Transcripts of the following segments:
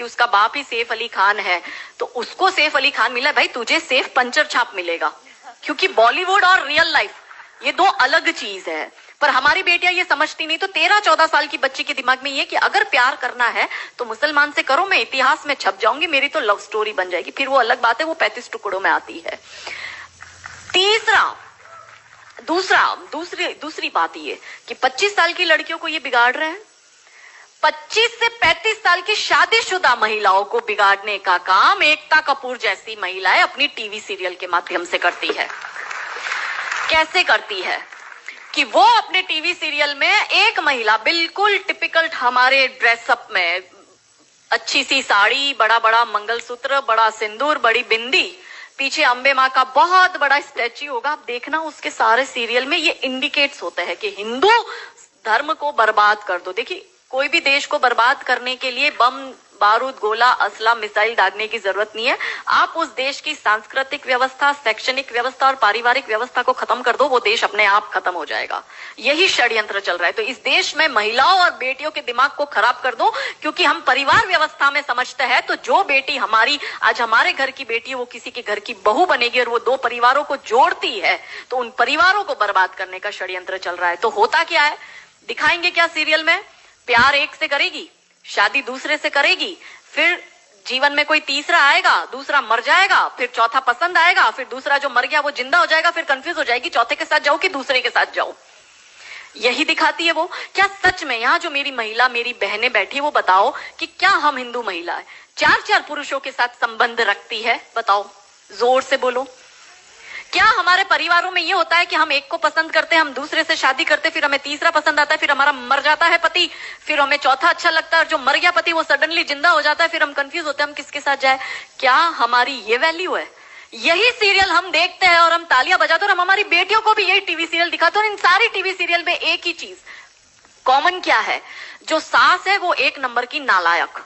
उसका बाप ही सैफ अली खान है तो उसको सैफ अली खान मिला, भाई तुझे सैफ पंचर छाप मिलेगा, क्योंकि बॉलीवुड और रियल लाइफ ये दो अलग चीज है। पर हमारी बेटियां ये समझती नहीं। तो 13-14 साल की बच्ची के दिमाग में ये कि अगर प्यार करना है तो मुसलमान से करो, मैं इतिहास में छप जाऊंगी, मेरी तो लव स्टोरी बन जाएगी। फिर वो अलग बात है, वो 35 टुकड़ों में आती है। दूसरी बात ये कि 25 साल की लड़कियों को ये बिगाड़ रहे हैं। 25 से 35 साल की शादीशुदा महिलाओं को बिगाड़ने का काम एकता कपूर जैसी महिलाएं अपनी टीवी सीरियल के माध्यम से करती है। कैसे करती है कि वो अपने टीवी सीरियल में एक महिला बिल्कुल टिपिकल हमारे ड्रेसअप में, अच्छी सी साड़ी, बड़ा बड़ा मंगलसूत्र, बड़ा सिंदूर, बड़ी बिंदी, पीछे अंबे माँ का बहुत बड़ा स्टैच्यू होगा। आप देखना उसके सारे सीरियल में ये इंडिकेट्स होते हैं कि हिंदू धर्म को बर्बाद कर दो। देखिए, कोई भी देश को बर्बाद करने के लिए बम, बारूद, गोला, असला, मिसाइल दागने की जरूरत नहीं है। आप उस देश की सांस्कृतिक व्यवस्था, शैक्षणिक व्यवस्था और पारिवारिक व्यवस्था को खत्म कर दो, वो देश अपने आप खत्म हो जाएगा। यही षड्यंत्र चल रहा है। तो इस देश में महिलाओं और बेटियों के दिमाग को खराब कर दो, क्योंकि हम परिवार व्यवस्था में समझते हैं तो जो बेटी हमारी आज हमारे घर की बेटी है वो किसी के घर की बहू बनेगी और वो दो परिवारों को जोड़ती है, तो उन परिवारों को बर्बाद करने का षड्यंत्र चल रहा है। तो होता क्या है, दिखाएंगे क्या सीरियल में? प्यार एक से करेगी, शादी दूसरे से करेगी, फिर जीवन में कोई तीसरा आएगा, दूसरा मर जाएगा, फिर चौथा पसंद आएगा, फिर दूसरा जो मर गया वो जिंदा हो जाएगा, फिर कंफ्यूज हो जाएगी चौथे के साथ जाओ कि दूसरे के साथ जाओ। यही दिखाती है वो। क्या सच में यहाँ जो मेरी महिला, मेरी बहनें बैठी है, वो बताओ कि क्या हम हिंदू महिला है 4-4 पुरुषों के साथ संबंध रखती है? बताओ, जोर से बोलो। क्या हमारे परिवारों में ये होता है कि हम एक को पसंद करते हैं, हम दूसरे से शादी करते, फिर हमें तीसरा पसंद आता है, फिर हमारा मर जाता है पति, फिर हमें चौथा अच्छा लगता है और जो मर गया पति वो सडनली जिंदा हो जाता है, फिर हम कंफ्यूज होते हैं हम किसके साथ जाए? क्या हमारी ये वैल्यू है? यही सीरियल हम देखते हैं और हम तालियां बजाते हैं और हम हमारी बेटियों को भी यही टीवी सीरियल दिखाते हैं। और इन सारी टीवी सीरियल में एक ही चीज कॉमन क्या है? जो सास है वो एक नंबर की नालायक,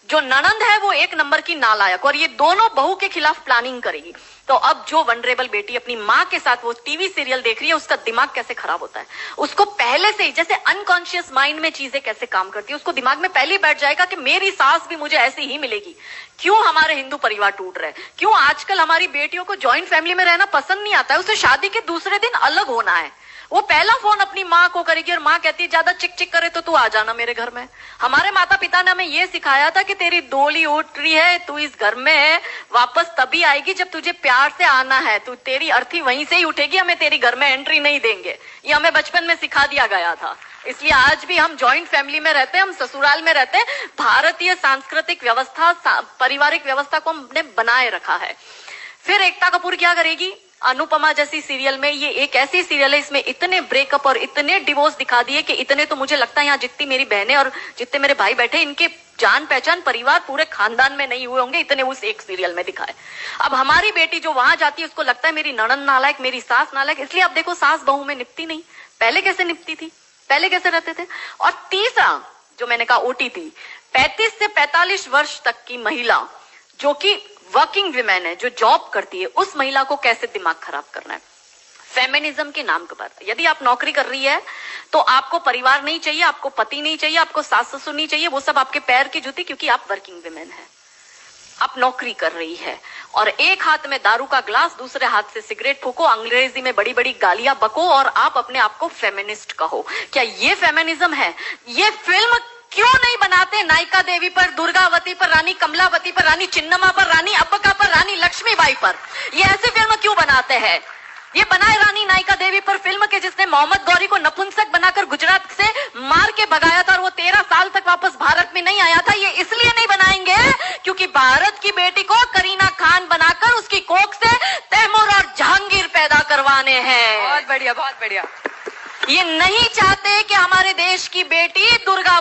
जो ननंद है वो एक नंबर की नालायक, और ये दोनों बहू के खिलाफ प्लानिंग करेगी। तो अब जो वनरेबल बेटी अपनी माँ के साथ वो टीवी सीरियल देख रही है, उसका दिमाग कैसे खराब होता है, उसको पहले से ही, जैसे अनकॉन्शियस माइंड में चीजें कैसे काम करती है, उसको दिमाग में पहले ही बैठ जाएगा कि मेरी सास भी मुझे ऐसी ही मिलेगी। क्यों हमारे हिंदू परिवार टूट रहे? क्यों आजकल हमारी बेटियों को ज्वाइंट फैमिली में रहना पसंद नहीं आता है? उसे शादी के दूसरे दिन अलग होना है। वो पहला फोन अपनी माँ को करेगी और माँ कहती है ज्यादा चिक चिक करे तो तू आ जाना मेरे घर में। हमारे माता पिता ने हमें ये सिखाया था कि तेरी डोली उठ रही है, तू इस घर में वापस तभी आएगी जब तुझे प्यार से आना है, तू तेरी अर्थी वहीं से ही उठेगी, हमें तेरी घर में एंट्री नहीं देंगे। ये हमें बचपन में सिखा दिया गया था। इसलिए आज भी हम जॉइंट फैमिली में रहते हैं, हम ससुराल में रहते हैं। भारतीय सांस्कृतिक व्यवस्था, पारिवारिक व्यवस्था को हमने बनाए रखा है। फिर एकता कपूर क्या करेगी? अनुपमा जैसी सीरियल में, ये एक ऐसी सीरियल है इसमें इतने ब्रेकअप और इतने डिवोर्स दिखा दिए कि इतने तो मुझे लगता है यहाँ जितनी मेरी बहनें और जितने मेरे भाई बैठे, इनके जान पहचान परिवार पूरे खानदान में नहीं हुए होंगे, इतने उस एक सीरियल में दिखाए। अब हमारी बेटी जो वहां जाती है उसको लगता है मेरी ननंद नालायक, मेरी सास नालायक। इसलिए अब देखो सास बहू में निपटी नहीं। पहले कैसे निपटी थी, पहले कैसे रहते थे? और तीसरा जो मैंने कहा OTT, 35 से 45 वर्ष तक की महिला जो कि वर्किंग विमेन है, जो जॉब करती है, उस महिला को कैसे दिमाग खराब करना है फेमिनिज्म के नाम पर। यदि आप नौकरी कर रही है तो आपको परिवार नहीं चाहिए, आपको पति नहीं चाहिए, आपको सास ससुर नहीं चाहिए, वो सब आपके पैर की जूती, क्योंकि आप वर्किंग विमेन है, आप नौकरी कर रही है। और एक हाथ में दारू का ग्लास, दूसरे हाथ से सिगरेट फूको, अंग्रेजी में बड़ी बड़ी गालियां बको और आप अपने आप को फेमिनिस्ट कहो। क्या ये फेमिनिज्म है? ये फिल्म क्यों नहीं बनाते नायिका देवी पर, दुर्गावती पर, रानी कमलावती पर, रानी चिन्नम्मा पर, रानी अब्बका पर, रानी लक्ष्मीबाई पर? ये ऐसी फिल्म क्यों बनाते हैं? ये बनाए रानी नायिका देवी पर फिल्म के जिसने मोहम्मद गौरी को नपुंसक बनाकर गुजरात से मार के भगाया था और वो 13 साल तक वापस भारत में नहीं आया था। ये इसलिए नहीं बनाएंगे क्योंकि भारत की बेटी को करीना खान बनाकर उसकी कोख से तैमूर और जहांगीर पैदा करवाने हैं। बहुत बढ़िया, बहुत बढ़िया। ये नहीं चाहते कि हमारे देश की बेटी दुर्गा